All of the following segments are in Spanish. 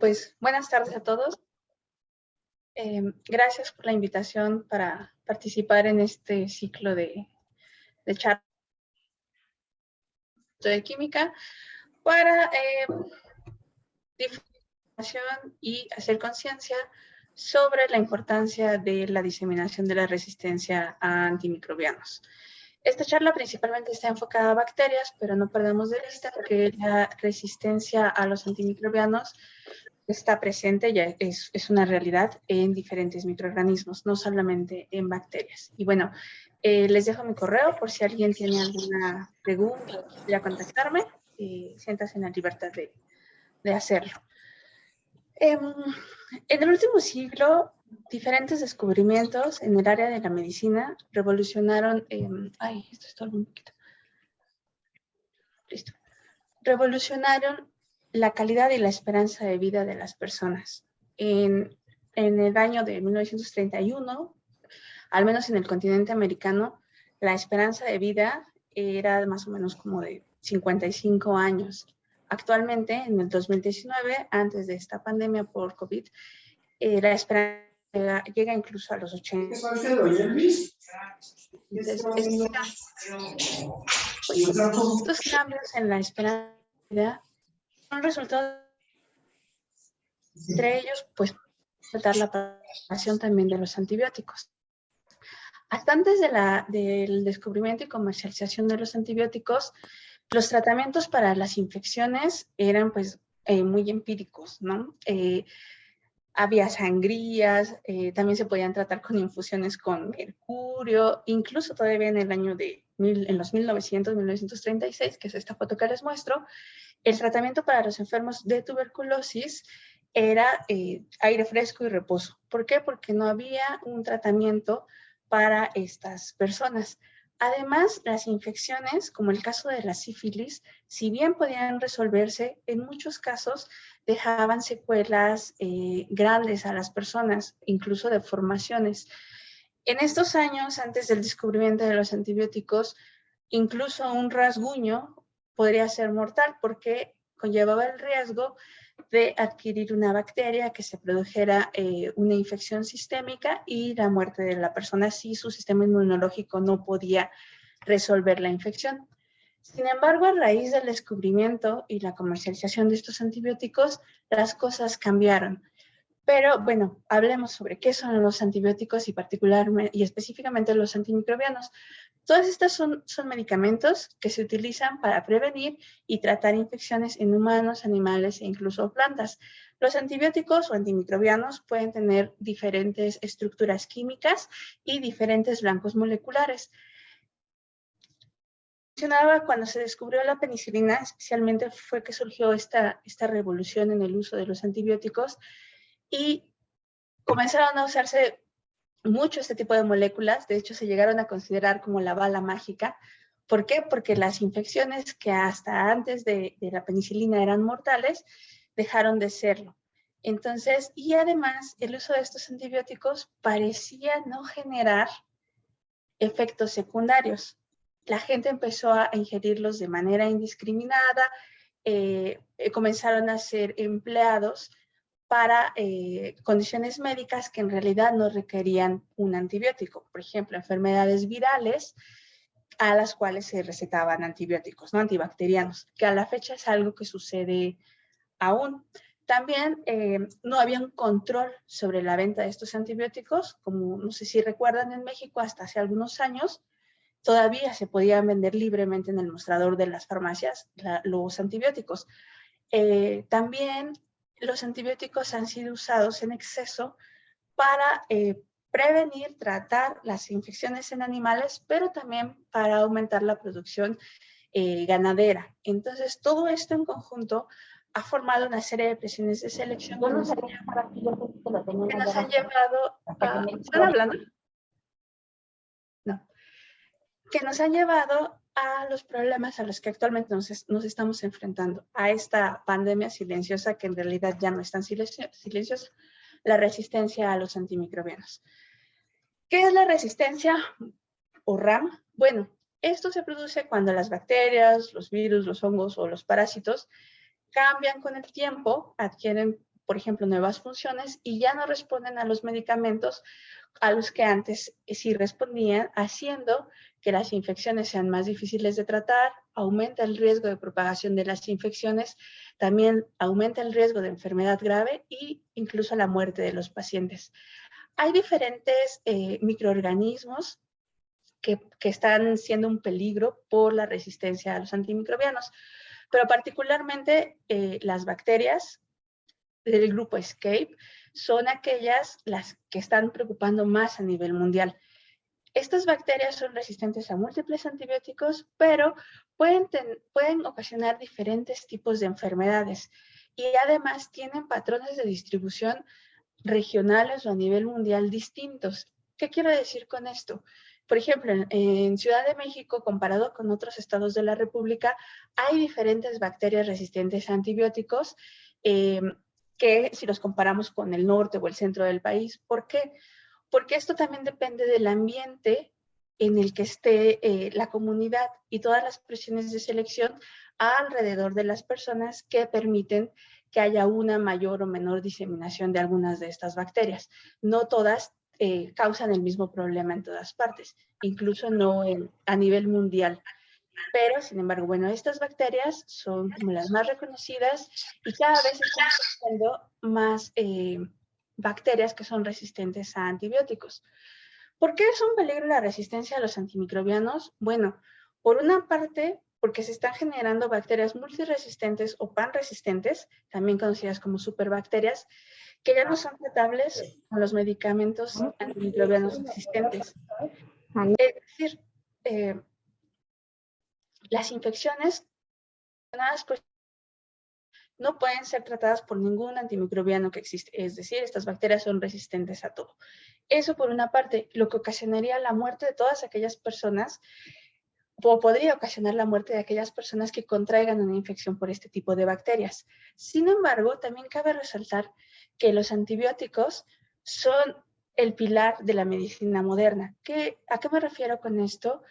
Pues buenas tardes a todos. Gracias por la invitación para participar en este ciclo de charla de química para difusión y hacer conciencia sobre la importancia de la diseminación de la resistencia a antimicrobianos. Esta charla principalmente está enfocada a bacterias, pero no perdamos de vista que la resistencia a los antimicrobianos está presente, ya es una realidad en diferentes microorganismos, no solamente en bacterias. Y bueno, les dejo mi correo por si alguien tiene alguna pregunta o quisiera contactarme, siéntase en la libertad de hacerlo. En el último siglo, diferentes descubrimientos en el área de la medicina revolucionaron, esto es todo un poquito. Listo. Revolucionaron la calidad y la esperanza de vida de las personas. En el año de 1931, al menos en el continente americano, la esperanza de vida era más o menos como de 55 años. Actualmente, en el 2019, antes de esta pandemia por COVID, la esperanza llega incluso a los 80. Estos cambios en la esperanza de vida son resultado, entre ellos, pues, tratar la preparación también de los antibióticos. Hasta antes del descubrimiento y comercialización de los antibióticos, los tratamientos para las infecciones eran, pues, muy empíricos, ¿no? Había sangrías, también se podían tratar con infusiones con mercurio, incluso todavía en el año en los 1936, que es esta foto que les muestro, el tratamiento para los enfermos de tuberculosis era aire fresco y reposo. ¿Por qué? Porque no había un tratamiento para estas personas. Además, las infecciones, como el caso de la sífilis, si bien podían resolverse, en muchos casos dejaban secuelas grandes a las personas, incluso deformaciones. En estos años, antes del descubrimiento de los antibióticos, incluso un rasguño podría ser mortal porque conllevaba el riesgo de adquirir una bacteria, que se produjera una infección sistémica y la muerte de la persona si su sistema inmunológico no podía resolver la infección. Sin embargo, a raíz del descubrimiento y la comercialización de estos antibióticos, las cosas cambiaron. Pero bueno, hablemos sobre qué son los antibióticos y particularmente y específicamente los antimicrobianos. Todas estas son medicamentos que se utilizan para prevenir y tratar infecciones en humanos, animales e incluso plantas. Los antibióticos o antimicrobianos pueden tener diferentes estructuras químicas y diferentes blancos moleculares. Cuando se descubrió la penicilina, especialmente fue que surgió esta revolución en el uso de los antibióticos y comenzaron a usarse mucho este tipo de moléculas. De hecho, se llegaron a considerar como la bala mágica. ¿Por qué? Porque las infecciones que hasta antes de la penicilina eran mortales, dejaron de serlo. Entonces, y además, el uso de estos antibióticos parecía no generar efectos secundarios. La gente empezó a ingerirlos de manera indiscriminada, comenzaron a ser empleados para condiciones médicas que en realidad no requerían un antibiótico. Por ejemplo, enfermedades virales a las cuales se recetaban antibióticos, ¿no? Antibacterianos, que a la fecha es algo que sucede aún. También no había un control sobre la venta de estos antibióticos, como no sé si recuerdan, en México hasta hace algunos años todavía se podían vender libremente en el mostrador de las farmacias los antibióticos. También los antibióticos han sido usados en exceso para prevenir, tratar las infecciones en animales, pero también para aumentar la producción ganadera. Entonces, todo esto en conjunto ha formado una serie de presiones de selección que nos han llevado a... ¿Están hablando? No. Que nos han llevado a los problemas a los que actualmente nos estamos enfrentando, a esta pandemia silenciosa que en realidad ya no es tan silenciosa, la resistencia a los antimicrobianos. ¿Qué es la resistencia o RAM? Bueno, esto se produce cuando las bacterias, los virus, los hongos o los parásitos cambian con el tiempo, adquieren por ejemplo, nuevas funciones y ya no responden a los medicamentos a los que antes sí respondían, haciendo que las infecciones sean más difíciles de tratar, aumenta el riesgo de propagación de las infecciones, también aumenta el riesgo de enfermedad grave e incluso la muerte de los pacientes. Hay diferentes microorganismos que están siendo un peligro por la resistencia a los antimicrobianos, pero particularmente las bacterias del grupo ESCAPE son aquellas las que están preocupando más a nivel mundial. Estas bacterias son resistentes a múltiples antibióticos, pero pueden ocasionar diferentes tipos de enfermedades y además tienen patrones de distribución regionales o a nivel mundial distintos. ¿Qué quiero decir con esto? Por ejemplo, en Ciudad de México, comparado con otros estados de la República, hay diferentes bacterias resistentes a antibióticos que si los comparamos con el norte o el centro del país. ¿Por qué? Porque esto también depende del ambiente en el que esté la comunidad y todas las presiones de selección alrededor de las personas que permiten que haya una mayor o menor diseminación de algunas de estas bacterias. No todas causan el mismo problema en todas partes, incluso no a nivel mundial. Pero, sin embargo, bueno, estas bacterias son como las más reconocidas y cada vez están surgiendo más bacterias que son resistentes a antibióticos. ¿Por qué es un peligro la resistencia a los antimicrobianos? Bueno, por una parte, porque se están generando bacterias multiresistentes o panresistentes, también conocidas como superbacterias, que ya no son tratables con los medicamentos antimicrobianos existentes. Es decir, las infecciones pues, no pueden ser tratadas por ningún antimicrobiano que existe. Es decir, estas bacterias son resistentes a todo. Eso por una parte, lo que ocasionaría la muerte de todas aquellas personas, o podría ocasionar la muerte de aquellas personas que contraigan una infección por este tipo de bacterias. Sin embargo, también cabe resaltar que los antibióticos son el pilar de la medicina moderna. ¿A qué me refiero con esto?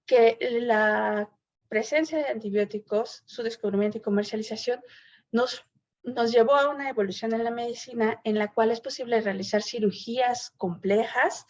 Que la presencia de antibióticos, su descubrimiento y comercialización nos llevó a una evolución en la medicina en la cual es posible realizar cirugías complejas,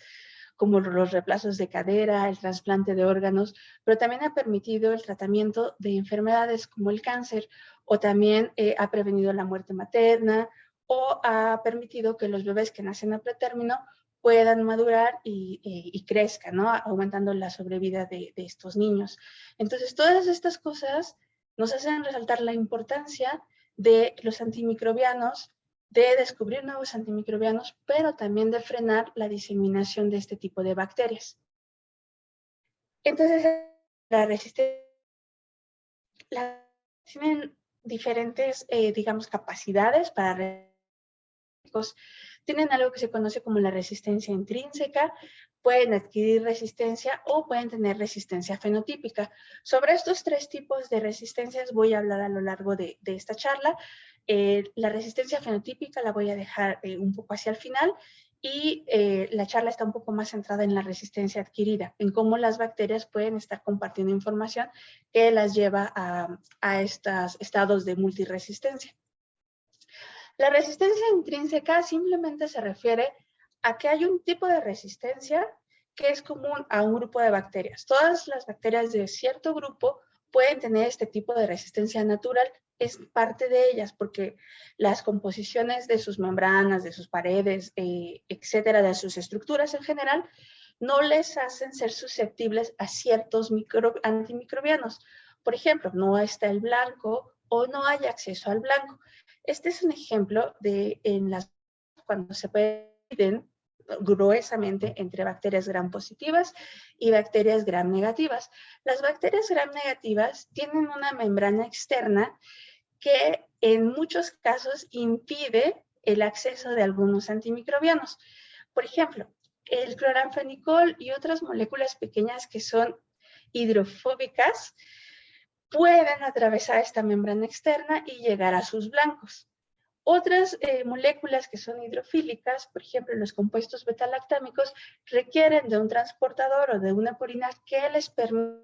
como los reemplazos de cadera, el trasplante de órganos, pero también ha permitido el tratamiento de enfermedades como el cáncer, o también ha prevenido la muerte materna, o ha permitido que los bebés que nacen a pretérmino puedan madurar y crezcan, ¿no? Aumentando la sobrevida de estos niños. Entonces, todas estas cosas nos hacen resaltar la importancia de los antimicrobianos, de descubrir nuevos antimicrobianos, pero también de frenar la diseminación de este tipo de bacterias. Entonces, la resistencia tienen diferentes, digamos, capacidades para tienen algo que se conoce como la resistencia intrínseca, pueden adquirir resistencia o pueden tener resistencia fenotípica. Sobre estos tres tipos de resistencias voy a hablar a lo largo de esta charla. La resistencia fenotípica la voy a dejar un poco hacia el final y la charla está un poco más centrada en la resistencia adquirida, en cómo las bacterias pueden estar compartiendo información que las lleva a estos estados de multiresistencia. La resistencia intrínseca simplemente se refiere a que hay un tipo de resistencia que es común a un grupo de bacterias. Todas las bacterias de cierto grupo pueden tener este tipo de resistencia natural. Es parte de ellas porque las composiciones de sus membranas, de sus paredes, etcétera, de sus estructuras en general, no les hacen ser susceptibles a ciertos antimicrobianos. Por ejemplo, no está el blanco o no hay acceso al blanco. Este es un ejemplo de cuando se pueden gruesamente entre bacterias gram positivas y bacterias gram negativas. Las bacterias gram negativas tienen una membrana externa que en muchos casos impide el acceso de algunos antimicrobianos. Por ejemplo, el cloranfenicol y otras moléculas pequeñas que son hidrofóbicas pueden atravesar esta membrana externa y llegar a sus blancos. Otras moléculas que son hidrofílicas, por ejemplo, los compuestos betalactámicos, requieren de un transportador o de una purina que les permita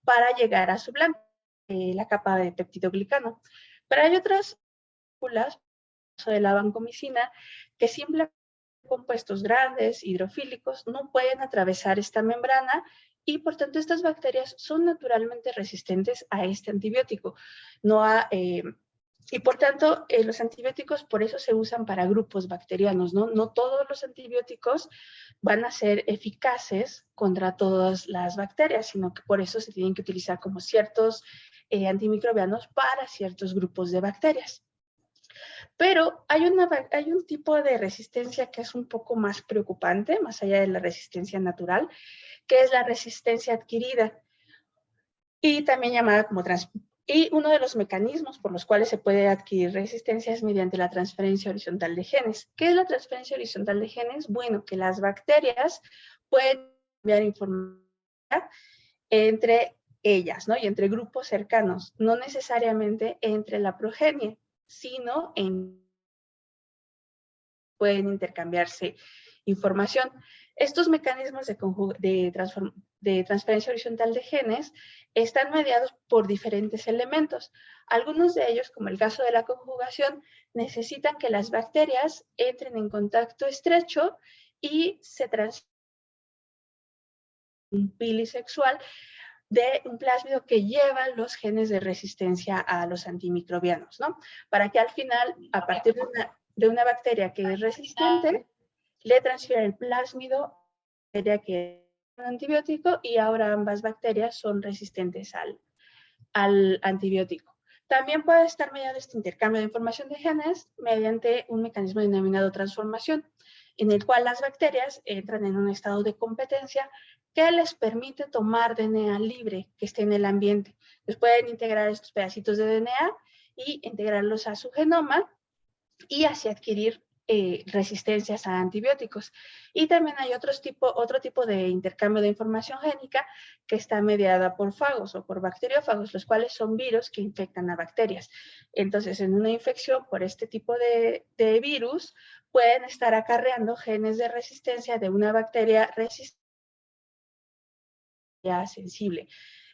para llegar a su blanco, la capa de peptidoglicano. Pero hay otras moléculas de la vancomicina que simplemente compuestos grandes, hidrofílicos, no pueden atravesar esta membrana y por tanto estas bacterias son naturalmente resistentes a este antibiótico. Y por tanto los antibióticos por eso se usan para grupos bacterianos, ¿no? No todos los antibióticos van a ser eficaces contra todas las bacterias, sino que por eso se tienen que utilizar como ciertos antimicrobianos para ciertos grupos de bacterias. Pero hay un tipo de resistencia que es un poco más preocupante, más allá de la resistencia natural, que es la resistencia adquirida y también llamada como y uno de los mecanismos por los cuales se puede adquirir resistencia es mediante la transferencia horizontal de genes. ¿Qué es la transferencia horizontal de genes? Bueno, que las bacterias pueden enviar información entre ellas, ¿no? Y entre grupos cercanos, no necesariamente entre la progenie, sino pueden intercambiarse información. Estos mecanismos de transferencia horizontal de genes están mediados por diferentes elementos. Algunos de ellos, como el caso de la conjugación, necesitan que las bacterias entren en contacto estrecho y se transfieran un pili sexual de un plásmido que lleva los genes de resistencia a los antimicrobianos, ¿no? Para que al final, a partir de una bacteria que es resistente, le transfiere el plásmido a la bacteria que es un antibiótico y ahora ambas bacterias son resistentes al antibiótico. También puede estar mediado este intercambio de información de genes mediante un mecanismo denominado transformación, en el cual las bacterias entran en un estado de competencia que les permite tomar DNA libre que esté en el ambiente. Entonces pueden integrar estos pedacitos de DNA y integrarlos a su genoma y así adquirir resistencias a antibióticos. Y también hay otro tipo de intercambio de información génica que está mediada por fagos o por bacteriófagos, los cuales son virus que infectan a bacterias. Entonces, en una infección por este tipo de virus, pueden estar acarreando genes de resistencia de una bacteria resistente sensible.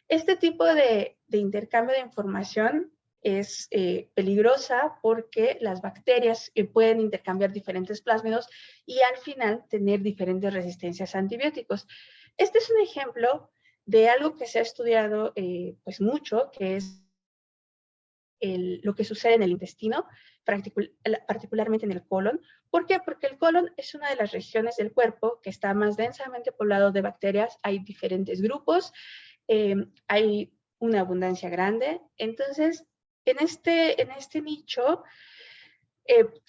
Este tipo de intercambio de información es peligrosa porque las bacterias pueden intercambiar diferentes plásmidos y al final tener diferentes resistencias a antibióticos. Este es un ejemplo de algo que se ha estudiado pues mucho, que es lo que sucede en el intestino, particularmente en el colon. ¿Por qué? Porque el colon es una de las regiones del cuerpo que está más densamente poblado de bacterias. Hay diferentes grupos, hay una abundancia grande. Entonces, en este nicho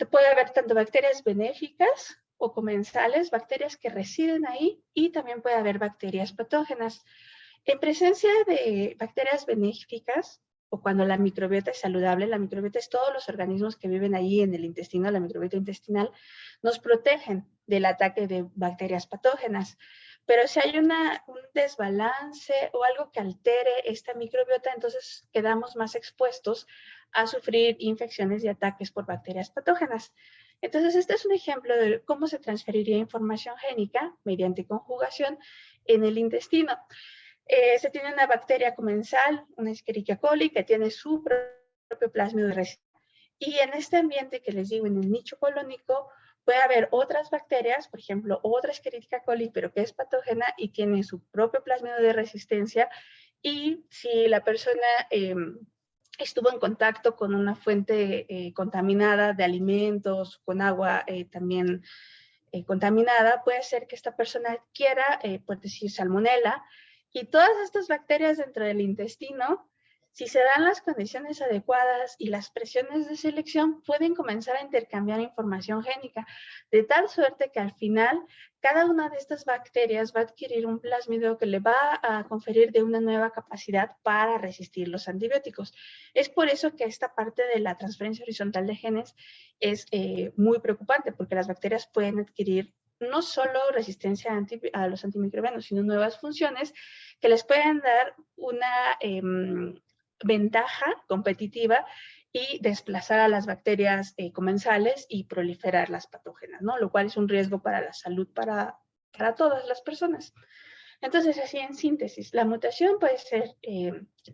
puede haber tanto bacterias benéficas o comensales, bacterias que residen ahí, y también puede haber bacterias patógenas. En presencia de bacterias benéficas, o cuando la microbiota es saludable, la microbiota es todos los organismos que viven ahí en el intestino, la microbiota intestinal, nos protegen del ataque de bacterias patógenas. Pero si hay un desbalance o algo que altere esta microbiota, entonces quedamos más expuestos a sufrir infecciones y ataques por bacterias patógenas. Entonces, este es un ejemplo de cómo se transferiría información génica mediante conjugación en el intestino. Se tiene una bacteria comensal, una Escherichia coli, que tiene su propio plásmido de resistencia. Y en este ambiente que les digo, en el nicho colónico, puede haber otras bacterias, por ejemplo, otra Escherichia coli, pero que es patógena y tiene su propio plásmido de resistencia. Y si la persona estuvo en contacto con una fuente contaminada de alimentos, con agua también contaminada, puede ser que esta persona adquiera, por decir, salmonela, y todas estas bacterias dentro del intestino, si se dan las condiciones adecuadas y las presiones de selección, pueden comenzar a intercambiar información génica, de tal suerte que al final cada una de estas bacterias va a adquirir un plásmido que le va a conferir de una nueva capacidad para resistir los antibióticos. Es por eso que esta parte de la transferencia horizontal de genes es muy preocupante, porque las bacterias pueden adquirir no solo resistencia a los antimicrobianos, sino nuevas funciones que les pueden dar una ventaja competitiva y desplazar a las bacterias comensales y proliferar las patógenas, ¿no? Lo cual es un riesgo para la salud para todas las personas. Entonces, así en síntesis, la mutación puede ser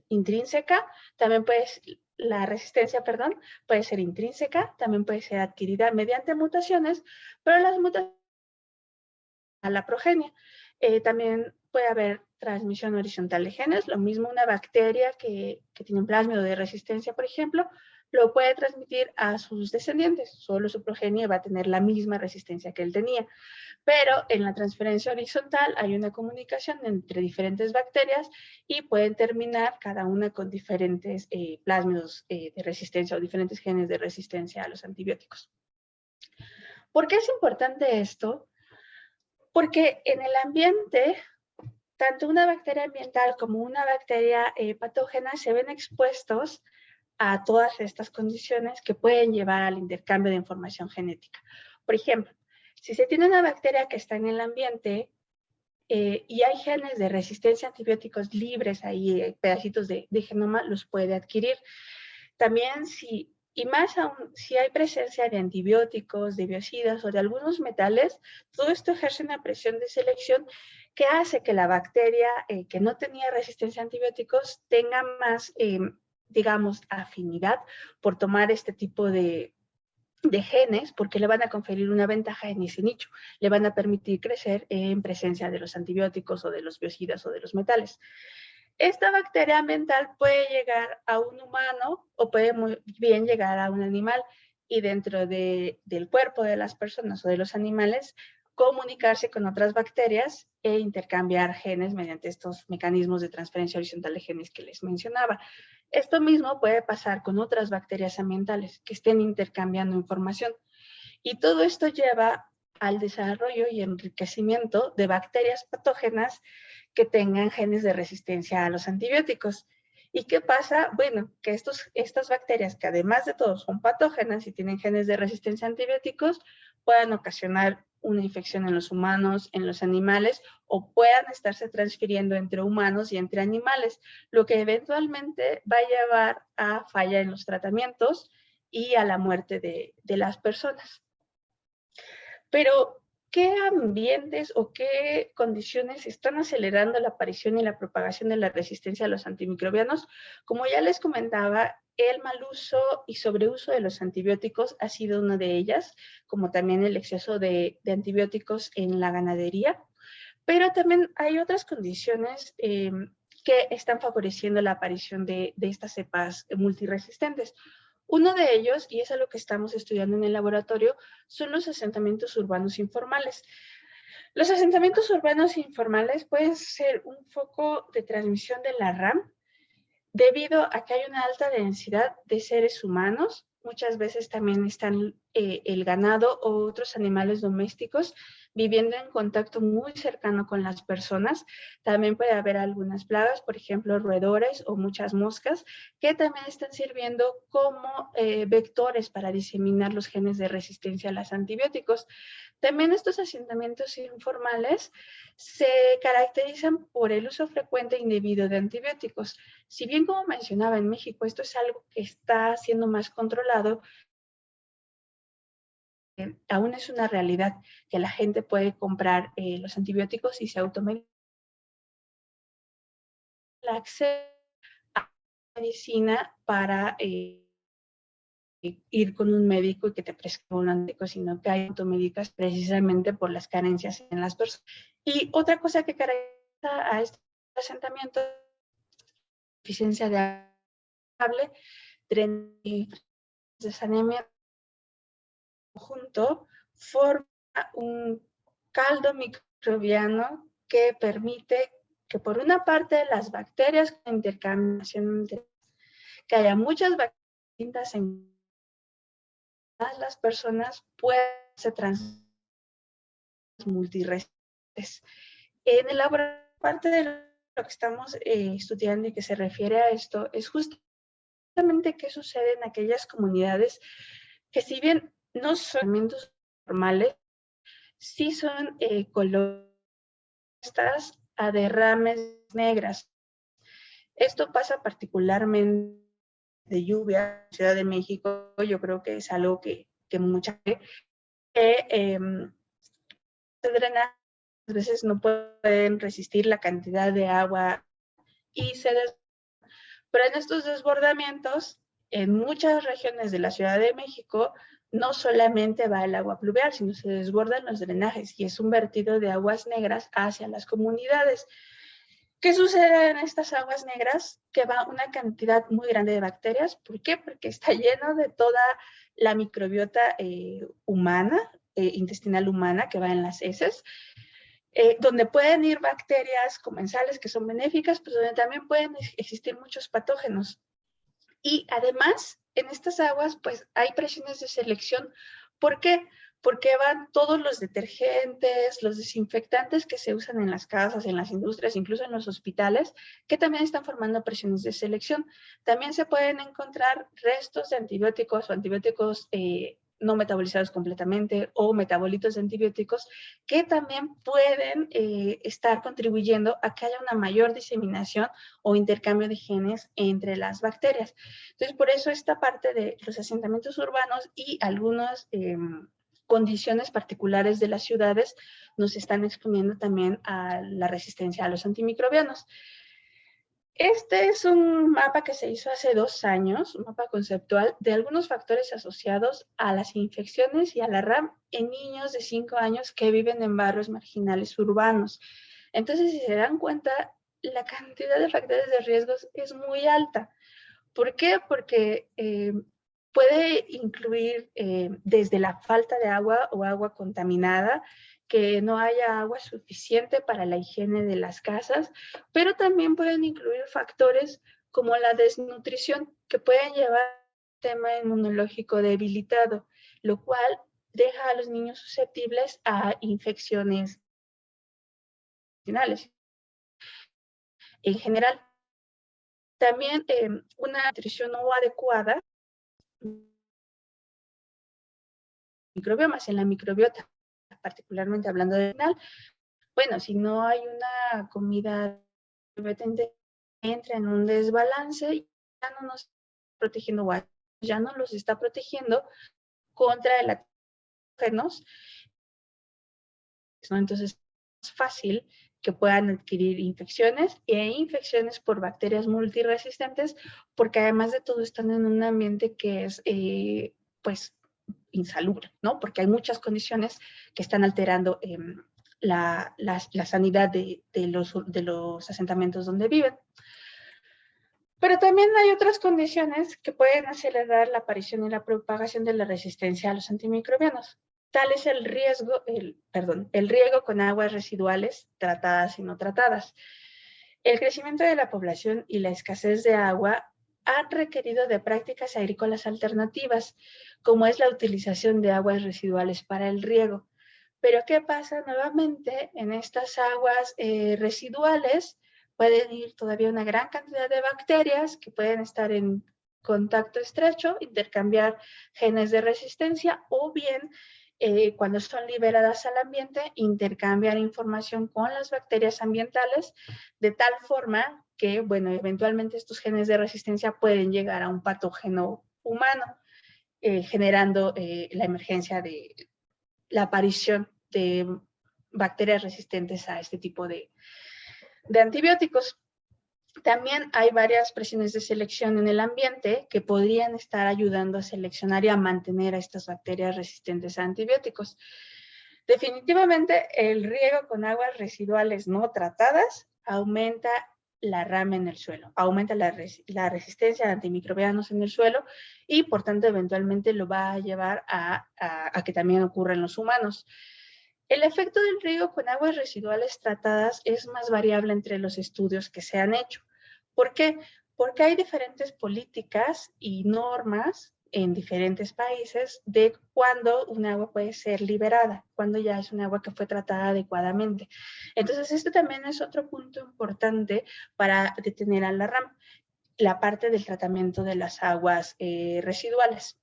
intrínseca, también la resistencia, perdón, puede ser intrínseca, también puede ser adquirida mediante mutaciones, pero las mutaciones a la progenie. También puede haber transmisión horizontal de genes, lo mismo una bacteria que tiene un plásmido de resistencia, por ejemplo, lo puede transmitir a sus descendientes, solo su progenie va a tener la misma resistencia que él tenía. Pero en la transferencia horizontal hay una comunicación entre diferentes bacterias y pueden terminar cada una con diferentes plásmidos de resistencia o diferentes genes de resistencia a los antibióticos. ¿Por qué es importante esto? Porque en el ambiente, tanto una bacteria ambiental como una bacteria patógena se ven expuestos a todas estas condiciones que pueden llevar al intercambio de información genética. Por ejemplo, si se tiene una bacteria que está en el ambiente y hay genes de resistencia a antibióticos libres, ahí pedacitos de genoma, los puede adquirir. También y más aún, si hay presencia de antibióticos, de biocidas o de algunos metales, todo esto ejerce una presión de selección que hace que la bacteria que no tenía resistencia a antibióticos tenga más, digamos, afinidad por tomar este tipo de genes, porque le van a conferir una ventaja en ese nicho, le van a permitir crecer en presencia de los antibióticos o de los biocidas o de los metales. Esta bacteria ambiental puede llegar a un humano o puede muy bien llegar a un animal y dentro del cuerpo de las personas o de los animales comunicarse con otras bacterias e intercambiar genes mediante estos mecanismos de transferencia horizontal de genes que les mencionaba. Esto mismo puede pasar con otras bacterias ambientales que estén intercambiando información y todo esto lleva al desarrollo y enriquecimiento de bacterias patógenas que tengan genes de resistencia a los antibióticos. ¿Y qué pasa? Bueno, que estas bacterias, que además de todo son patógenas y tienen genes de resistencia a antibióticos, puedan ocasionar una infección en los humanos, en los animales, o puedan estarse transfiriendo entre humanos y entre animales, lo que eventualmente va a llevar a falla en los tratamientos y a la muerte de las personas. Pero, ¿qué ambientes o qué condiciones están acelerando la aparición y la propagación de la resistencia a los antimicrobianos? Como ya les comentaba, el mal uso y sobreuso de los antibióticos ha sido una de ellas, como también el exceso de antibióticos en la ganadería. Pero también hay otras condiciones que están favoreciendo la aparición de estas cepas multiresistentes. Uno de ellos, y es algo que estamos estudiando en el laboratorio, son los asentamientos urbanos informales. Los asentamientos urbanos informales pueden ser un foco de transmisión de la RAM debido a que hay una alta densidad de seres humanos. Muchas veces también están el ganado o otros animales domésticos viviendo en contacto muy cercano con las personas. También puede haber algunas plagas, por ejemplo, roedores o muchas moscas, que también están sirviendo como vectores para diseminar los genes de resistencia a los antibióticos. También estos asentamientos informales se caracterizan por el uso frecuente e indebido de antibióticos. Si bien, como mencionaba, en México esto es algo que está siendo más controlado, aún es una realidad que la gente puede comprar los antibióticos y se automedica. El acceso a la medicina para ir con un médico y que te prescriba un antibiótico, sino que hay automedicas precisamente por las carencias en las personas. Y otra cosa que caracteriza a este asentamiento es la deficiencia de agua, drenaje, de saneamiento conjunto, forma un caldo microbiano que permite que por una parte las bacterias con intercambiación, que haya muchas bacterias en las personas pueden ser multiresistentes. En el laboratorio, parte de lo que estamos estudiando y que se refiere a esto es justamente qué sucede en aquellas comunidades que, si bien no son alimentos normales, sí son colonias a derrames negras. Esto pasa particularmente de lluvia en Ciudad de México. Yo creo que es algo que mucha gente se drena, a veces no pueden resistir la cantidad de agua y pero en estos desbordamientos en muchas regiones de la Ciudad de México no solamente va el agua pluvial, sino se desbordan los drenajes y es un vertido de aguas negras hacia las comunidades. ¿Qué sucede en estas aguas negras? Que va una cantidad muy grande de bacterias. ¿Por qué? Porque está lleno de toda la microbiota humana, intestinal humana, que va en las heces, donde pueden ir bacterias comensales que son benéficas, pero donde también pueden existir muchos patógenos. Y además, en estas aguas, pues hay presiones de selección. ¿Por qué? Porque van todos los detergentes, los desinfectantes que se usan en las casas, en las industrias, incluso en los hospitales, que también están formando presiones de selección. También se pueden encontrar restos de antibióticos o antibióticos no metabolizados completamente o metabolitos de antibióticos que también pueden estar contribuyendo a que haya una mayor diseminación o intercambio de genes entre las bacterias. Entonces, por eso esta parte de los asentamientos urbanos y algunas condiciones particulares de las ciudades nos están exponiendo también a la resistencia a los antimicrobianos. Este es un mapa que se hizo hace 2 años, un mapa conceptual de algunos factores asociados a las infecciones y a la RAM en niños de 5 años que viven en barrios marginales urbanos. Entonces, si se dan cuenta, la cantidad de factores de riesgos es muy alta. ¿Por qué? Porque puede incluir desde la falta de agua o agua contaminada, que no haya agua suficiente para la higiene de las casas, pero también pueden incluir factores como la desnutrición, que pueden llevar a un sistema inmunológico debilitado, lo cual deja a los niños susceptibles a infecciones intestinales. En general, también una nutrición no adecuada microbiomas, en la microbiota, particularmente hablando de final. Bueno, si no hay una comida entra en un desbalance y ya no nos está protegiendo, ya no los está protegiendo contra el patógenos, ¿no? Entonces es fácil que puedan adquirir infecciones e infecciones por bacterias multiresistentes, porque además de todo están en un ambiente que es, pues, insalubre, ¿no? Porque hay muchas condiciones que están alterando la sanidad de los asentamientos donde viven. Pero también hay otras condiciones que pueden acelerar la aparición y la propagación de la resistencia a los antimicrobianos. Tal es el riego con aguas residuales tratadas y no tratadas. El crecimiento de la población y la escasez de agua han requerido de prácticas agrícolas alternativas, como es la utilización de aguas residuales para el riego. Pero ¿qué pasa nuevamente en estas aguas residuales? Pueden ir todavía una gran cantidad de bacterias que pueden estar en contacto estrecho, intercambiar genes de resistencia o bien cuando son liberadas al ambiente, intercambiar información con las bacterias ambientales de tal forma que, bueno, eventualmente estos genes de resistencia pueden llegar a un patógeno humano, generando la emergencia de la aparición de bacterias resistentes a este tipo de antibióticos. También hay varias presiones de selección en el ambiente que podrían estar ayudando a seleccionar y a mantener a estas bacterias resistentes a antibióticos. Definitivamente, el riego con aguas residuales no tratadas aumenta la RAM en el suelo, aumenta la resistencia a antimicrobianos en el suelo y, por tanto, eventualmente lo va a llevar a que también ocurra en los humanos. El efecto del riego con aguas residuales tratadas es más variable entre los estudios que se han hecho. ¿Por qué? Porque hay diferentes políticas y normas en diferentes países de cuándo un agua puede ser liberada, cuándo ya es un agua que fue tratada adecuadamente. Entonces, este también es otro punto importante para detener a la RAM, la parte del tratamiento de las aguas residuales.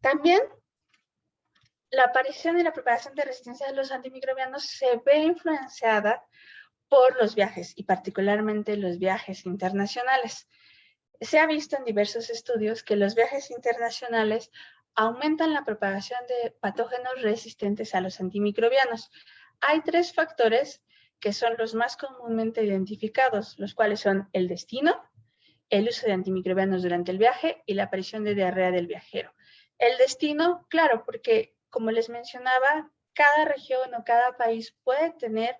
También la aparición y la propagación de resistencia a los antimicrobianos se ve influenciada por los viajes y particularmente los viajes internacionales. Se ha visto en diversos estudios que los viajes internacionales aumentan la propagación de patógenos resistentes a los antimicrobianos. Hay 3 factores que son los más comúnmente identificados, los cuales son el destino, el uso de antimicrobianos durante el viaje y la aparición de diarrea del viajero. El destino, claro, porque como les mencionaba, cada región o cada país puede tener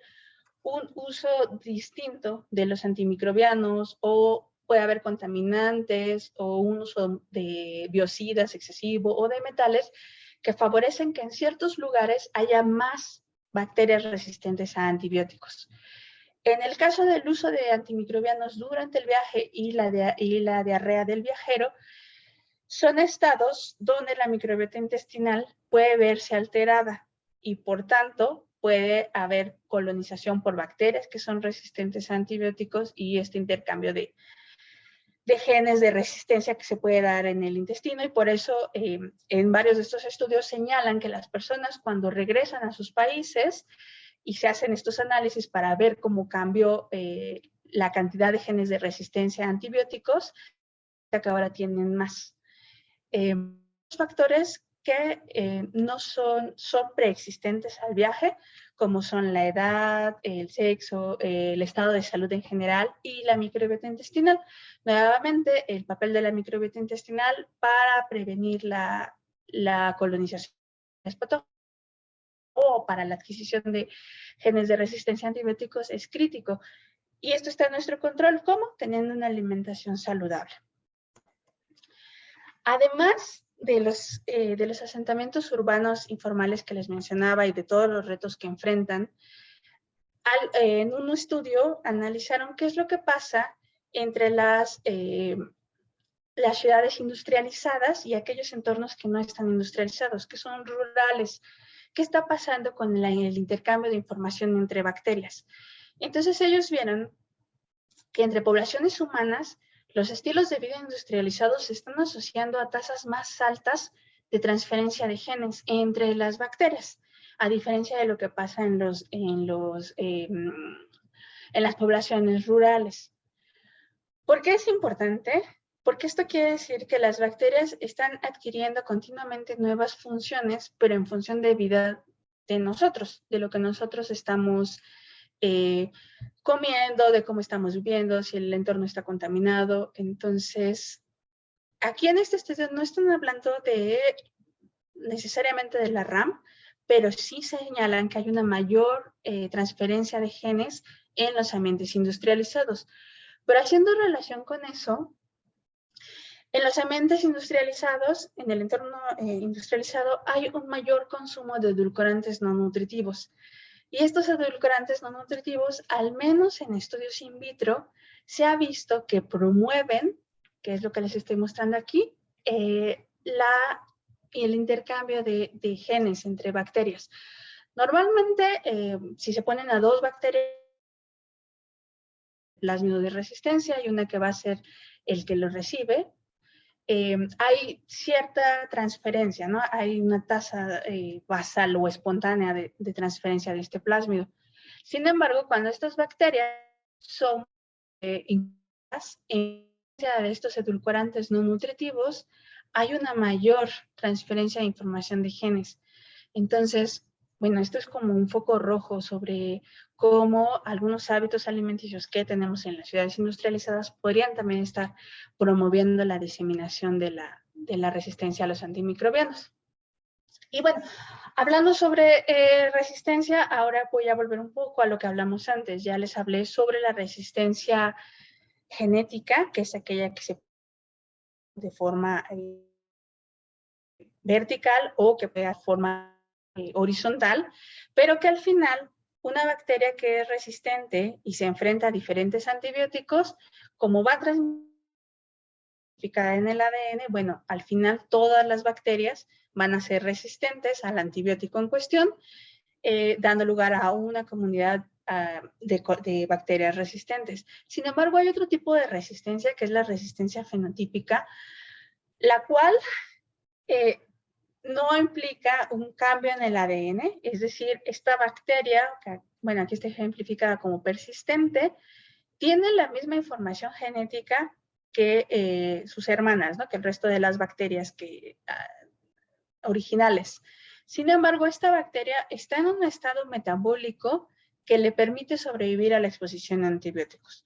un uso distinto de los antimicrobianos o puede haber contaminantes o un uso de biocidas excesivo o de metales que favorecen que en ciertos lugares haya más bacterias resistentes a antibióticos. En el caso del uso de antimicrobianos durante el viaje y la diarrea del viajero, son estados donde la microbiota intestinal puede verse alterada y por tanto puede haber colonización por bacterias que son resistentes a antibióticos y este intercambio de genes de resistencia que se puede dar en el intestino y por eso en varios de estos estudios señalan que las personas cuando regresan a sus países y se hacen estos análisis para ver cómo cambió la cantidad de genes de resistencia a antibióticos, que ahora tienen más. Factores que no son preexistentes al viaje, como son la edad, el sexo, el estado de salud en general y la microbiota intestinal. Nuevamente, el papel de la microbiota intestinal para prevenir la colonización o para la adquisición de genes de resistencia a antibióticos es crítico. Y esto está en nuestro control, ¿cómo? Teniendo una alimentación saludable. Además de los asentamientos urbanos informales que les mencionaba y de todos los retos que enfrentan, en un estudio analizaron qué es lo que pasa entre las ciudades industrializadas y aquellos entornos que no están industrializados, que son rurales. ¿Qué está pasando con el intercambio de información entre bacterias? Entonces ellos vieron que entre poblaciones humanas, los estilos de vida industrializados se están asociando a tasas más altas de transferencia de genes entre las bacterias, a diferencia de lo que pasa en las poblaciones rurales. ¿Por qué es importante? Porque esto quiere decir que las bacterias están adquiriendo continuamente nuevas funciones, pero en función de vida de nosotros, de lo que nosotros estamos comiendo, de cómo estamos viviendo, si el entorno está contaminado. Entonces, aquí en este estudio no están hablando necesariamente de la RAM, pero sí señalan que hay una mayor transferencia de genes en los ambientes industrializados. Pero haciendo relación con eso, en los ambientes industrializados, en el entorno industrializado, hay un mayor consumo de edulcorantes no nutritivos. Y estos edulcorantes no nutritivos, al menos en estudios in vitro, se ha visto que promueven, que es lo que les estoy mostrando aquí, el intercambio de genes entre bacterias. Normalmente, si se ponen a dos bacterias, plásmido de resistencia y una que va a ser el que lo recibe, hay cierta transferencia, ¿no? Hay una tasa basal o espontánea de transferencia de este plásmido. Sin embargo, cuando estas bacterias son incluidas en de estos edulcorantes no nutritivos, hay una mayor transferencia de información de genes. Entonces, bueno, esto es como un foco rojo sobre cómo algunos hábitos alimenticios que tenemos en las ciudades industrializadas podrían también estar promoviendo la diseminación de la resistencia a los antimicrobianos. Y bueno, hablando sobre resistencia, ahora voy a volver un poco a lo que hablamos antes. Ya les hablé sobre la resistencia genética, que es aquella que se de forma vertical o que pega de forma horizontal, pero que al final una bacteria que es resistente y se enfrenta a diferentes antibióticos, como va transmitida en el ADN, bueno, al final todas las bacterias van a ser resistentes al antibiótico en cuestión, dando lugar a una comunidad de bacterias resistentes. Sin embargo, hay otro tipo de resistencia que es la resistencia fenotípica, la cual no implica un cambio en el ADN, es decir, esta bacteria, bueno, aquí está ejemplificada como persistente, tiene la misma información genética que sus hermanas, ¿no? Que el resto de las bacterias originales. Sin embargo, esta bacteria está en un estado metabólico que le permite sobrevivir a la exposición a antibióticos.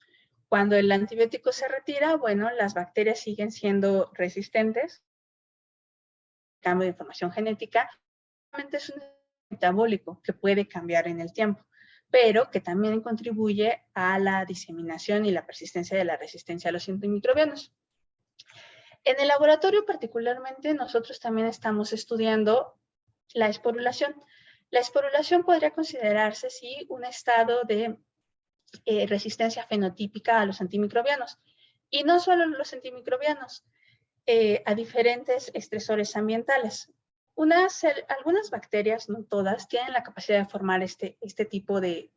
Cuando el antibiótico se retira, bueno, las bacterias siguen siendo resistentes. Cambio de información genética, es un metabólico que puede cambiar en el tiempo, pero que también contribuye a la diseminación y la persistencia de la resistencia a los antimicrobianos. En el laboratorio particularmente nosotros también estamos estudiando la esporulación. La esporulación podría considerarse, sí, un estado de resistencia fenotípica a los antimicrobianos. Y no solo los antimicrobianos, a diferentes estresores ambientales. Algunas bacterias, no todas, tienen la capacidad de formar este tipo de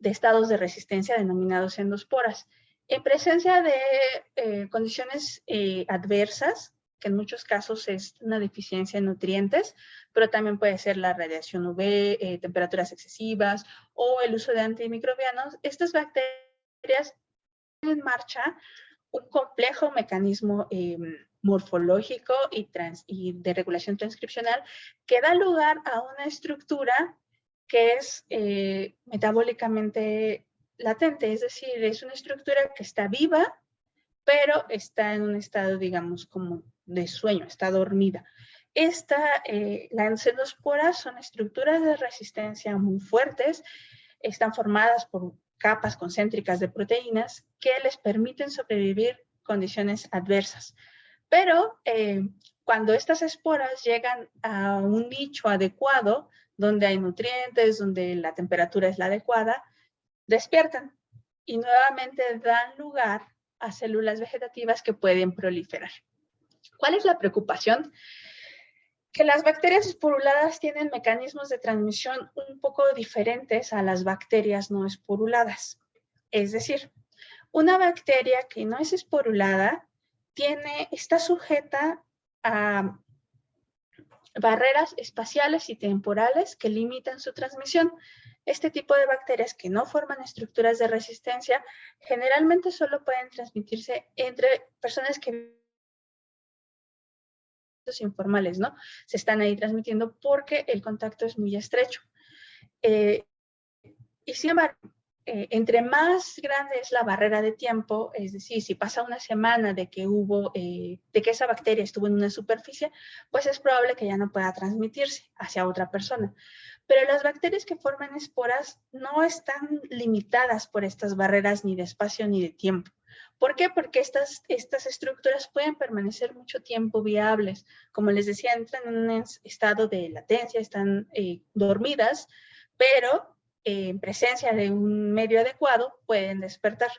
estados de resistencia denominados endosporas. En presencia de condiciones adversas, que en muchos casos es una deficiencia en nutrientes, pero también puede ser la radiación UV, temperaturas excesivas o el uso de antimicrobianos, estas bacterias ponen en marcha un complejo mecanismo morfológico y de regulación transcripcional que da lugar a una estructura que es metabólicamente latente, es decir, es una estructura que está viva, pero está en un estado, digamos, como de sueño, está dormida. Las endosporas son estructuras de resistencia muy fuertes, están formadas por capas concéntricas de proteínas que les permiten sobrevivir condiciones adversas. Pero cuando estas esporas llegan a un nicho adecuado, donde hay nutrientes, donde la temperatura es la adecuada, despiertan y nuevamente dan lugar a células vegetativas que pueden proliferar. ¿Cuál es la preocupación? Que las bacterias esporuladas tienen mecanismos de transmisión un poco diferentes a las bacterias no esporuladas. Es decir, una bacteria que no es esporulada está sujeta a barreras espaciales y temporales que limitan su transmisión. Este tipo de bacterias que no forman estructuras de resistencia generalmente solo pueden transmitirse entre personas que informales, ¿no? Se están ahí transmitiendo porque el contacto es muy estrecho. Y sin embargo, entre más grande es la barrera de tiempo, es decir, si pasa una semana de que esa bacteria estuvo en una superficie, pues es probable que ya no pueda transmitirse hacia otra persona. Pero las bacterias que forman esporas no están limitadas por estas barreras ni de espacio ni de tiempo. ¿Por qué? Porque estas estructuras pueden permanecer mucho tiempo viables. Como les decía, entran en un estado de latencia, están dormidas, pero en presencia de un medio adecuado pueden despertar.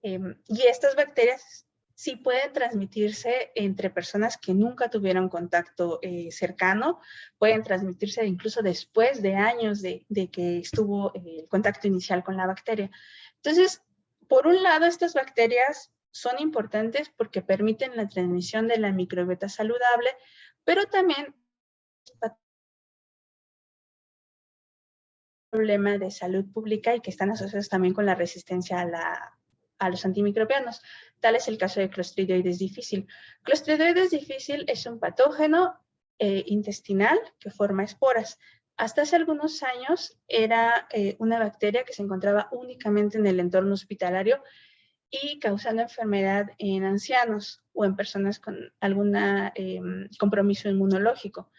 Y estas bacterias sí pueden transmitirse entre personas que nunca tuvieron contacto cercano, pueden transmitirse incluso después de años de que estuvo el contacto inicial con la bacteria. Entonces, por un lado, estas bacterias son importantes porque permiten la transmisión de la microbiota saludable, pero también problema de salud pública y que están asociados también con la resistencia a los antimicrobianos. Tal es el caso de Clostridioides difficile. Clostridioides difficile es un patógeno intestinal que forma esporas. Hasta hace algunos años era una bacteria que se encontraba únicamente en el entorno hospitalario y causando enfermedad en ancianos o en personas con algún compromiso inmunológico.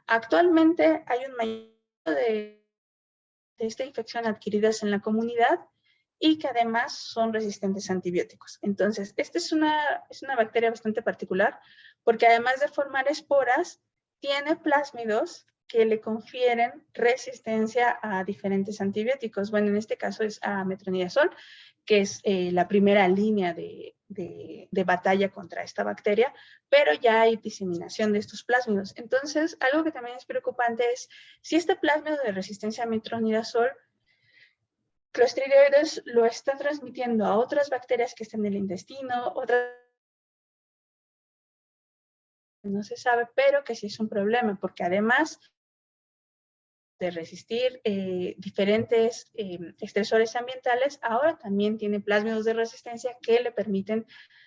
Actualmente hay un mayor de esta infección adquiridas en la comunidad y que además son resistentes a antibióticos. Entonces, esta es una bacteria bastante particular porque además de formar esporas, tiene plásmidos que le confieren resistencia a diferentes antibióticos. Bueno, en este caso es a metronidazol, que es la primera línea de batalla contra esta bacteria, pero ya hay diseminación de estos plásmidos. Entonces, algo que también es preocupante es si este plásmido de resistencia a metronidazol, Clostridioides lo está transmitiendo a otras bacterias que están en el intestino, otras no se sabe, pero que sí es un problema, porque además de resistir diferentes estresores ambientales, ahora también tiene plásmidos de resistencia que le permiten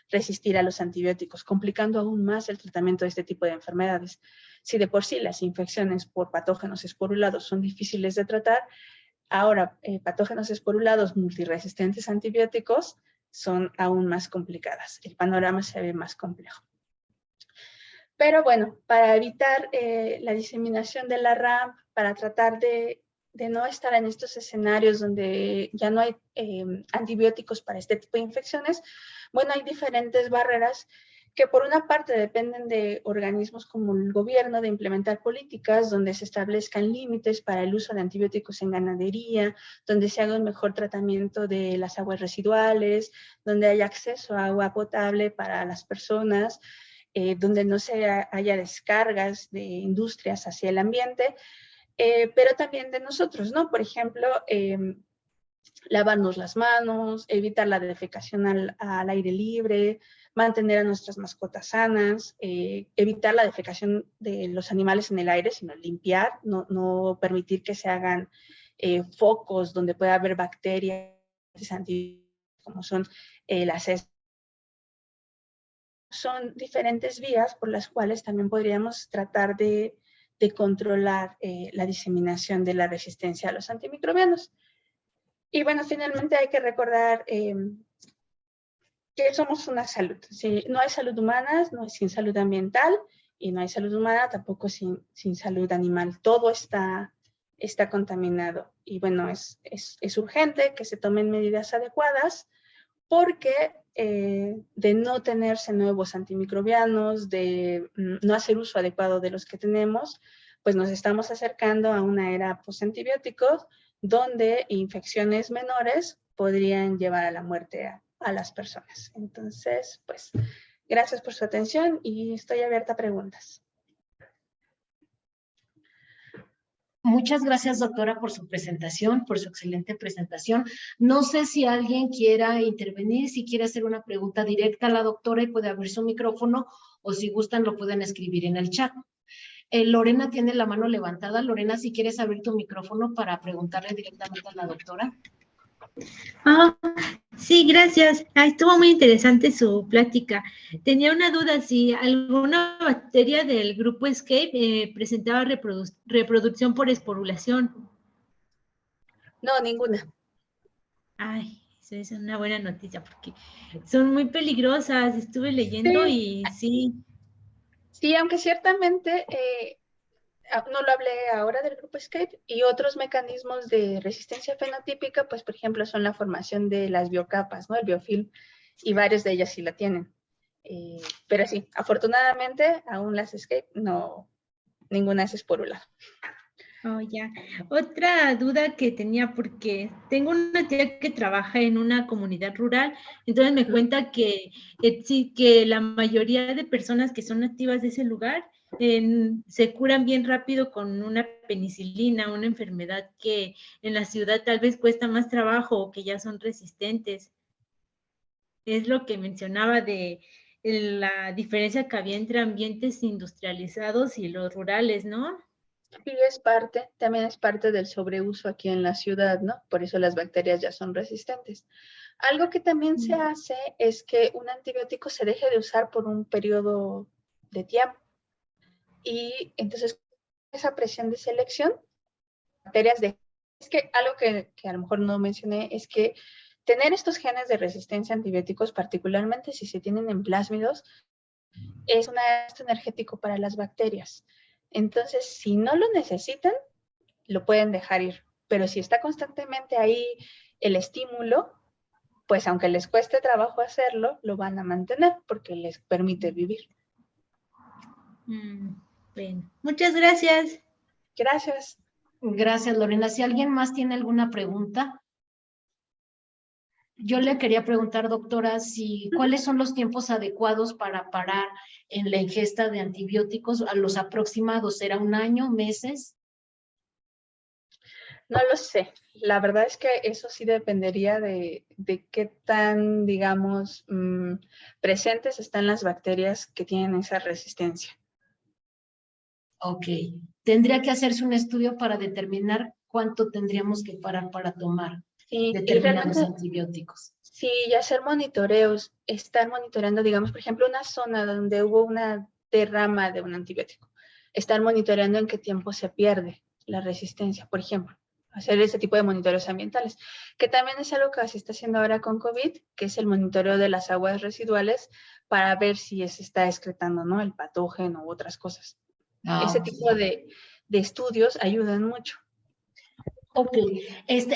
resistir a los antibióticos, complicando aún más el tratamiento de este tipo de enfermedades. Si de por sí las infecciones por patógenos esporulados son difíciles de tratar, ahora patógenos esporulados multiresistentes a antibióticos son aún más complicadas. El panorama se ve más complejo. Pero bueno, para evitar la diseminación de la RAM, para tratar de no estar en estos escenarios donde ya no hay antibióticos para este tipo de infecciones, bueno, hay diferentes barreras que por una parte dependen de organismos como el gobierno de implementar políticas donde se establezcan límites para el uso de antibióticos en ganadería, donde se haga un mejor tratamiento de las aguas residuales, donde haya acceso a agua potable para las personas, donde no haya descargas de industrias hacia el ambiente, pero también de nosotros, ¿no? Por ejemplo, lavarnos las manos, evitar la defecación al aire libre, mantener a nuestras mascotas sanas, evitar la defecación de los animales en el aire, sino limpiar, no permitir que se hagan focos donde pueda haber bacterias como son las heces. Son diferentes vías por las cuales también podríamos tratar de controlar la diseminación de la resistencia a los antimicrobianos. Y bueno, finalmente hay que recordar que somos una salud. Si no hay salud humana, no hay sin salud ambiental, y no hay salud humana tampoco sin salud animal. Todo está contaminado. Y bueno, es urgente que se tomen medidas adecuadas porque de no tenerse nuevos antimicrobianos, de no hacer uso adecuado de los que tenemos, pues nos estamos acercando a una era post-antibióticos donde infecciones menores podrían llevar a la muerte a las personas. Entonces, pues, gracias por su atención y estoy abierta a preguntas. Muchas gracias, doctora, por su presentación, por su excelente presentación. No sé si alguien quiera intervenir, si quiere hacer una pregunta directa a la doctora y puede abrir su micrófono, o si gustan lo pueden escribir en el chat. Lorena tiene la mano levantada. Lorena, si quieres abrir tu micrófono para preguntarle directamente a la doctora. Sí, gracias. Estuvo muy interesante su plática. Tenía una duda, si alguna bacteria del grupo Escape presentaba reproducción por esporulación. No, ninguna. Ay, eso es una buena noticia porque son muy peligrosas. Estuve leyendo y sí. Sí, aunque ciertamente no lo hablé ahora del grupo Escape, y otros mecanismos de resistencia fenotípica, pues por ejemplo son la formación de las biocapas, ¿no? El biofilm, y varios de ellas sí la tienen. Pero sí, afortunadamente aún las Escape no, ninguna es esporulada. Oh, ya. Otra duda que tenía, porque tengo una tía que trabaja en una comunidad rural, entonces me cuenta que sí, que la mayoría de personas que son nativas de ese lugar se curan bien rápido con una penicilina, una enfermedad que en la ciudad tal vez cuesta más trabajo o que ya son resistentes. Es lo que mencionaba de la diferencia que había entre ambientes industrializados y los rurales, ¿no? Sí, también es parte del sobreuso aquí en la ciudad, ¿no? Por eso las bacterias ya son resistentes. Algo que también se hace es que un antibiótico se deje de usar por un periodo de tiempo. Y entonces, esa presión de selección, bacterias de... Es que algo que a lo mejor no mencioné es que tener estos genes de resistencia a antibióticos, particularmente si se tienen en plásmidos, es un gasto energético para las bacterias. Entonces, si no lo necesitan, lo pueden dejar ir. Pero si está constantemente ahí el estímulo, pues aunque les cueste trabajo hacerlo, lo van a mantener porque les permite vivir. Bueno, muchas gracias. Gracias. Gracias, Lorena. Si alguien más tiene alguna pregunta. Yo le quería preguntar, doctora, ¿cuáles son los tiempos adecuados para parar en la ingesta de antibióticos? ¿A los aproximados será un año, meses? No lo sé. La verdad es que eso sí dependería de qué tan, digamos, presentes están las bacterias que tienen esa resistencia. Ok. Tendría que hacerse un estudio para determinar cuánto tendríamos que parar para tomar determinados antibióticos. Sí, y hacer monitoreos, estar monitoreando, digamos, por ejemplo, una zona donde hubo una derrama de un antibiótico, estar monitoreando en qué tiempo se pierde la resistencia, por ejemplo. hacer este tipo de monitoreos ambientales, que también es algo que se está haciendo ahora con COVID, que es el monitoreo de las aguas residuales para ver si se está excretando, ¿no?, el patógeno u otras cosas. Ese tipo de estudios ayudan mucho. Ok,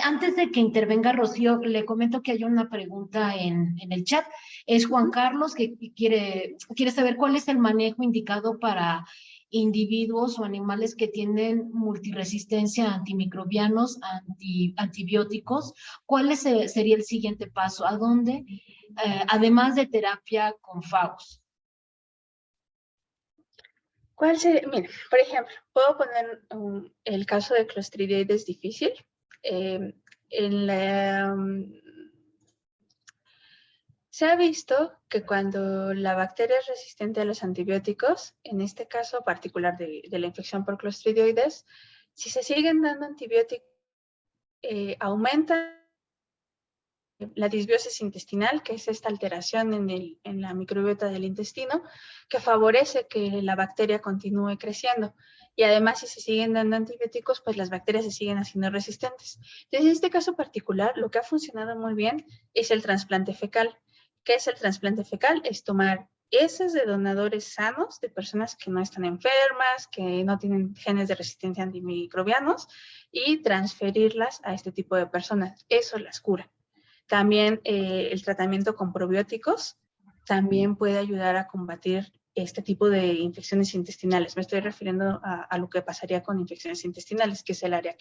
antes de que intervenga Rocío, le comento que hay una pregunta en el chat. Es Juan Carlos que quiere saber cuál es el manejo indicado para individuos o animales que tienen multiresistencia a antimicrobianos, antibióticos. ¿Cuál sería el siguiente paso? ¿A dónde? Además de terapia con fagos. ¿Cuál sería? Mira, por ejemplo, puedo poner el caso de Clostridioides difficile. Se ha visto que cuando la bacteria es resistente a los antibióticos, en este caso particular de la infección por Clostridioides, si se siguen dando antibióticos, aumenta la disbiosis intestinal, que es esta alteración en la microbiota del intestino, que favorece que la bacteria continúe creciendo. Y además, si se siguen dando antibióticos, pues las bacterias se siguen haciendo resistentes. Entonces, en este caso particular, lo que ha funcionado muy bien es el trasplante fecal. ¿Qué es el trasplante fecal? Es tomar heces de donadores sanos, de personas que no están enfermas, que no tienen genes de resistencia a antimicrobianos, y transferirlas a este tipo de personas. Eso las cura. También el tratamiento con probióticos también puede ayudar a combatir este tipo de infecciones intestinales. Me estoy refiriendo a lo que pasaría con infecciones intestinales, que es el área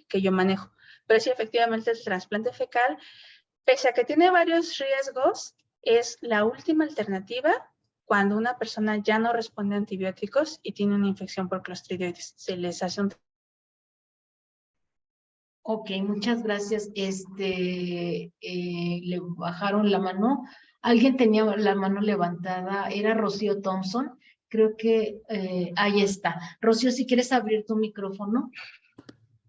que yo manejo. Pero sí, efectivamente, el trasplante fecal, pese a que tiene varios riesgos, es la última alternativa cuando una persona ya no responde a antibióticos y tiene una infección por Clostridioides. Se les hace un... Ok, muchas gracias. Le bajaron la mano. Alguien tenía la mano levantada, era Rocío Thompson. Creo que ahí está. Rocío, si quieres abrir tu micrófono.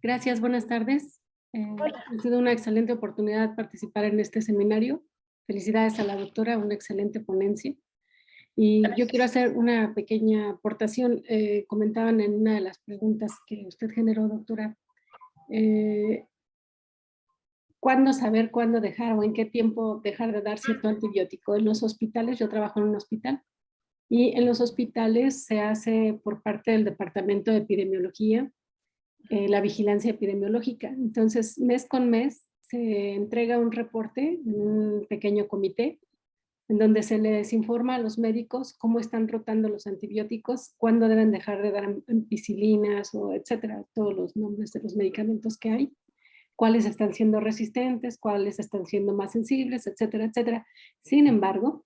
Gracias, buenas tardes. Ha sido una excelente oportunidad participar en este seminario. Felicidades a la doctora, una excelente ponencia. Y yo quiero hacer una pequeña aportación. Comentaban en una de las preguntas que usted generó, doctora, ¿cuándo saber cuándo dejar o en qué tiempo dejar de dar cierto antibiótico? En los hospitales, yo trabajo en un hospital, y en los hospitales se hace por parte del Departamento de Epidemiología la vigilancia epidemiológica. Entonces, mes con mes se entrega un reporte en un pequeño comité en donde se les informa a los médicos cómo están rotando los antibióticos, cuándo deben dejar de dar ampicilinas o etcétera, todos los nombres de los medicamentos que hay, cuáles están siendo resistentes, cuáles están siendo más sensibles, etcétera, etcétera. Sin embargo,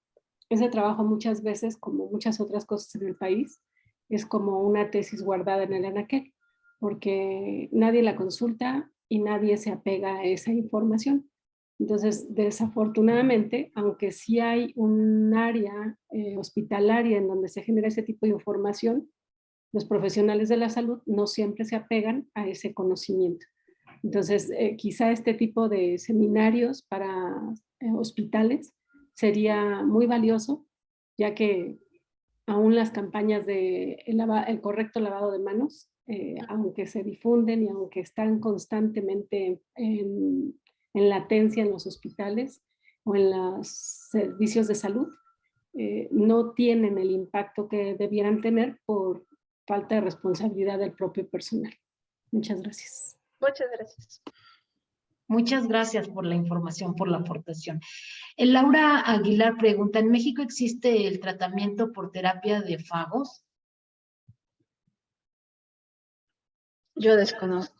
ese trabajo muchas veces, como muchas otras cosas en el país, es como una tesis guardada en el anaquel, porque nadie la consulta y nadie se apega a esa información. Entonces, desafortunadamente, aunque sí hay un área hospitalaria en donde se genera ese tipo de información, los profesionales de la salud no siempre se apegan a ese conocimiento. Entonces, quizá este tipo de seminarios para hospitales sería muy valioso, ya que aún las campañas de el correcto lavado de manos, aunque se difunden y aunque están constantemente en latencia en los hospitales o en los servicios de salud, no tienen el impacto que debieran tener por falta de responsabilidad del propio personal. Muchas gracias. Muchas gracias. Muchas gracias por la información, por la aportación. Laura Aguilar pregunta, ¿en México existe el tratamiento por terapia de fagos? Yo desconozco.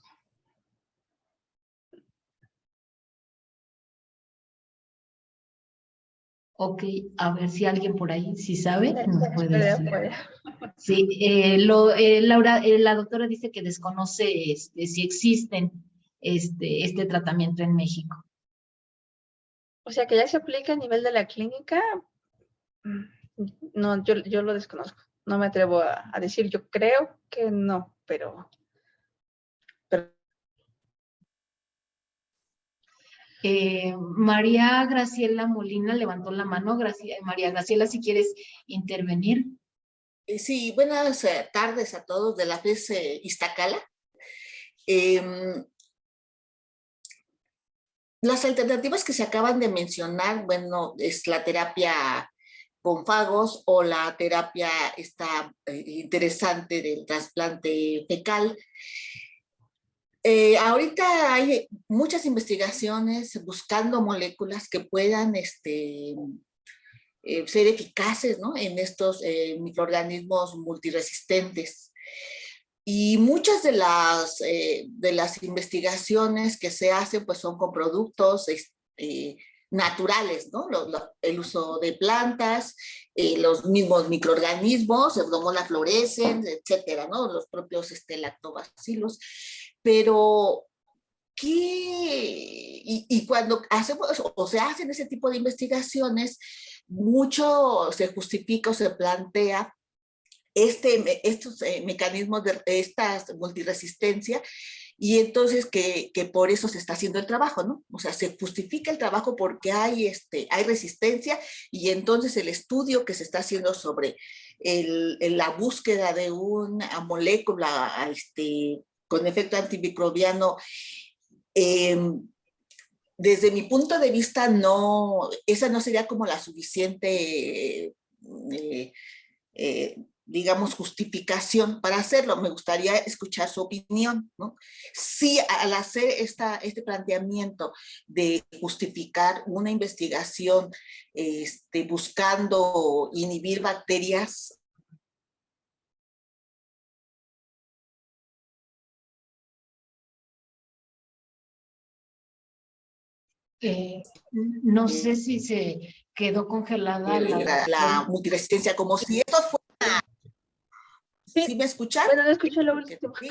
Ok, a ver si alguien por ahí, si sabe, nos puede decir. Puede. Sí, Laura, la doctora dice que desconoce si existen este tratamiento en México. O sea, que ya se aplica a nivel de la clínica. No, yo lo desconozco. No me atrevo a decir, yo creo que no, pero... María Graciela Molina levantó la mano. María Graciela, si quieres intervenir. Sí, buenas tardes a todos de la FES Iztacala. Las alternativas que se acaban de mencionar, bueno, es la terapia con fagos o la terapia esta interesante del trasplante fecal. Ahorita hay muchas investigaciones buscando moléculas que puedan ser eficaces, ¿no?, en estos microorganismos multiresistentes. Y muchas de las investigaciones que se hacen pues son con productos naturales, ¿no? El uso de plantas, los mismos microorganismos, Pseudomonas fluorescens, etcétera, ¿no? Los propios lactobacilos. Pero, y cuando hacemos o se hacen ese tipo de investigaciones, mucho se justifica o se plantea estos mecanismos de esta multiresistencia, y entonces que por eso se está haciendo el trabajo, ¿no? O sea, se justifica el trabajo porque hay resistencia, y entonces el estudio que se está haciendo sobre la búsqueda de una molécula con efecto antimicrobiano, desde mi punto de vista, esa no sería como la suficiente digamos, justificación para hacerlo. Me gustaría escuchar su opinión, ¿no? Sí, al hacer este planteamiento de justificar una investigación buscando inhibir bacterias, no sé si se quedó congelada la multiresistencia, como si esto fuera... ¿Sí me escuchan? Bueno, no escucho lo último. ¿Sí?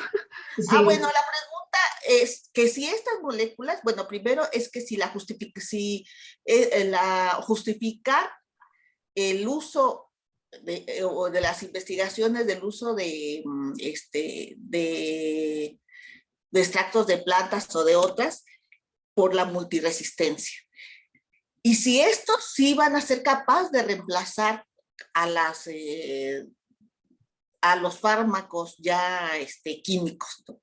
Sí. Bueno, la pregunta es que si estas moléculas, bueno, primero es que si justificar el uso o de las investigaciones del uso de extractos de plantas o de otras por la multiresistencia. Y si estos sí van a ser capaces de reemplazar a los fármacos ya químicos, ¿no?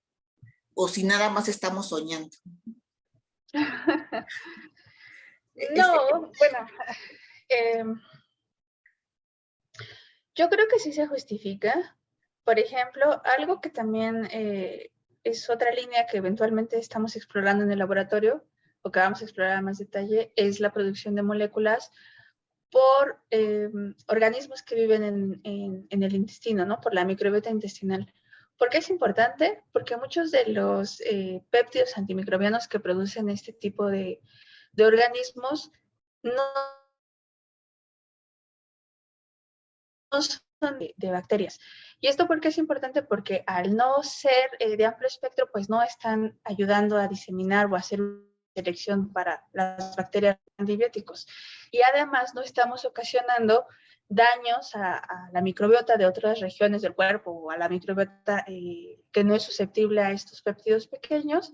O si nada más estamos soñando. No, bueno, yo creo que sí se justifica. Por ejemplo, algo que también es otra línea que eventualmente estamos explorando en el laboratorio, o que vamos a explorar a más detalle, es la producción de moléculas por organismos que viven en el intestino, ¿no? Por la microbiota intestinal. ¿Por qué es importante? Porque muchos de los péptidos antimicrobianos que producen este tipo de organismos no son de bacterias. ¿Y esto por qué es importante? Porque al no ser de amplio espectro, pues no están ayudando a diseminar o a hacer selección para las bacterias antibióticos. Y además no estamos ocasionando daños a la microbiota de otras regiones del cuerpo o a la microbiota que no es susceptible a estos péptidos pequeños,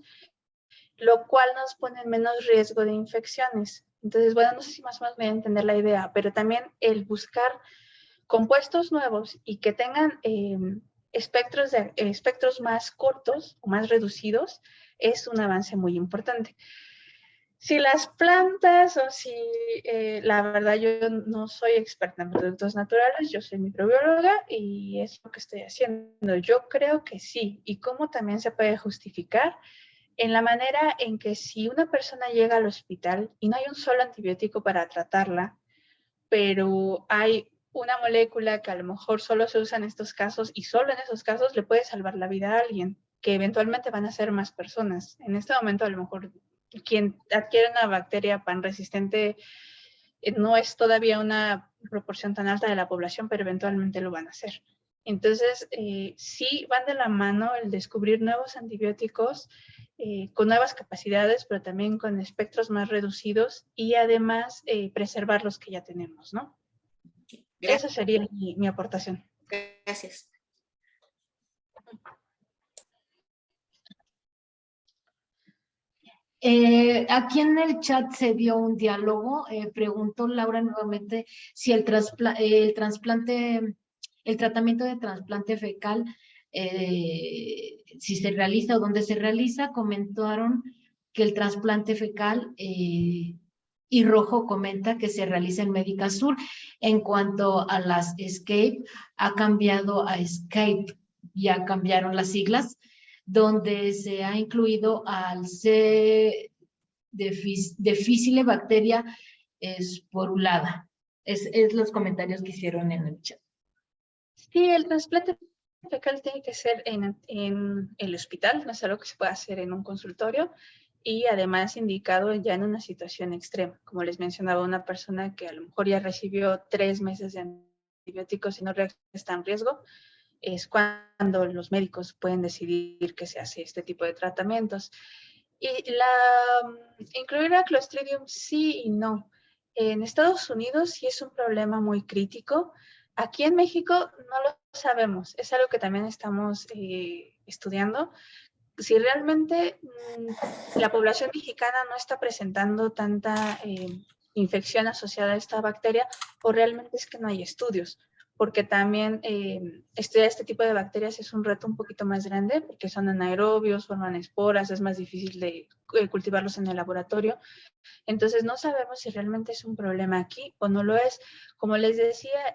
lo cual nos pone en menos riesgo de infecciones. Entonces, bueno, no sé si más o menos me voy a entender la idea, pero también el buscar compuestos nuevos y que tengan espectros más cortos o más reducidos es un avance muy importante. Si las plantas o si, la verdad yo no soy experta en productos naturales, yo soy microbióloga y es lo que estoy haciendo. Yo creo que sí. ¿Y cómo también se puede justificar? En la manera en que si una persona llega al hospital y no hay un solo antibiótico para tratarla, pero hay una molécula que a lo mejor solo se usa en estos casos y solo en esos casos le puede salvar la vida a alguien, que eventualmente van a ser más personas. En este momento a lo mejor quien adquiere una bacteria panresistente no es todavía una proporción tan alta de la población, pero eventualmente lo van a hacer. Entonces, sí van de la mano el descubrir nuevos antibióticos con nuevas capacidades, pero también con espectros más reducidos y además preservar los que ya tenemos, ¿no? Gracias. Esa sería mi aportación. Gracias. Aquí en el chat se dio un diálogo. Preguntó Laura nuevamente si el tratamiento de trasplante fecal, si se realiza o dónde se realiza. Comentaron que el trasplante fecal y Rojo comenta que se realiza en Médica Sur. En cuanto a las ESCAPE, ha cambiado a ESCAPE, ya cambiaron las siglas, donde se ha incluido al C. difficile bacteria sporulata. Es los comentarios que hicieron en el chat. Sí, el trasplante fecal tiene que ser en el hospital, no es algo que se pueda hacer en un consultorio, y además indicado ya en una situación extrema. Como les mencionaba, una persona que a lo mejor ya recibió 3 meses de antibióticos y no está en riesgo, es cuando los médicos pueden decidir que se hace este tipo de tratamientos. Y incluir a Clostridium sí y no. En Estados Unidos sí es un problema muy crítico. Aquí en México no lo sabemos. Es algo que también estamos estudiando. Si realmente la población mexicana no está presentando tanta infección asociada a esta bacteria, o realmente es que no hay estudios, porque también estudiar este tipo de bacterias es un reto un poquito más grande, porque son anaerobios, forman esporas, es más difícil de cultivarlos en el laboratorio. Entonces no sabemos si realmente es un problema aquí o no lo es. Como les decía,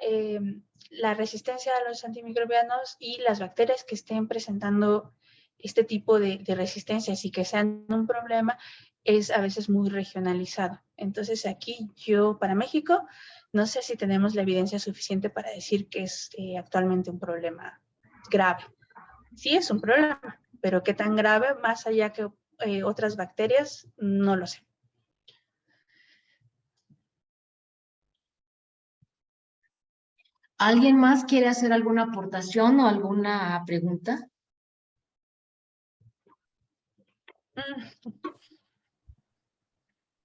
la resistencia a los antimicrobianos y las bacterias que estén presentando este tipo de resistencias y que sean un problema es a veces muy regionalizado. Entonces aquí para México, no sé si tenemos la evidencia suficiente para decir que es actualmente un problema grave. Sí es un problema, pero qué tan grave, más allá que otras bacterias, no lo sé. ¿Alguien más quiere hacer alguna aportación o alguna pregunta?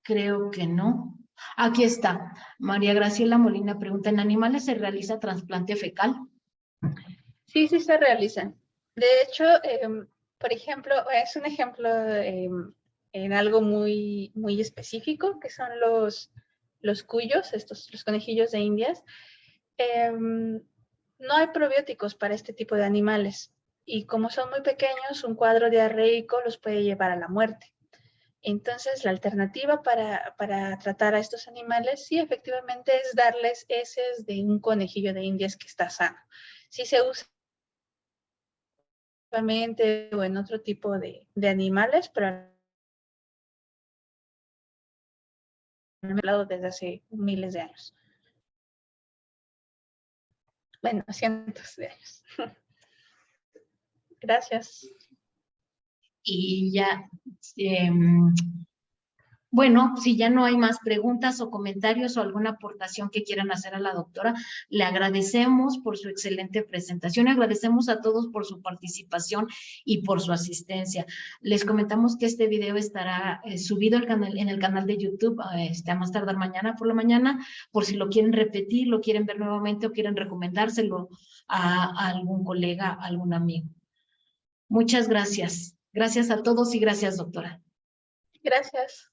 Creo que no. Aquí está. María Graciela Molina pregunta, ¿en animales se realiza trasplante fecal? Sí, sí se realizan. De hecho, por ejemplo, es un ejemplo en algo muy, muy específico, que son los cuyos, los conejillos de Indias. No hay probióticos para este tipo de animales y como son muy pequeños, un cuadro diarreico los puede llevar a la muerte. Entonces, la alternativa para tratar a estos animales, sí, efectivamente, es darles heces de un conejillo de Indias que está sano. Sí se usa o en otro tipo de animales, pero desde hace miles de años. Bueno, cientos de años. Gracias. Y ya, bueno, si ya no hay más preguntas o comentarios o alguna aportación que quieran hacer a la doctora, le agradecemos por su excelente presentación, agradecemos a todos por su participación y por su asistencia. Les comentamos que este video estará subido en el canal de YouTube a más tardar mañana por la mañana, por si lo quieren repetir, lo quieren ver nuevamente o quieren recomendárselo a algún colega, a algún amigo. Muchas gracias. Gracias a todos y gracias, doctora. Gracias.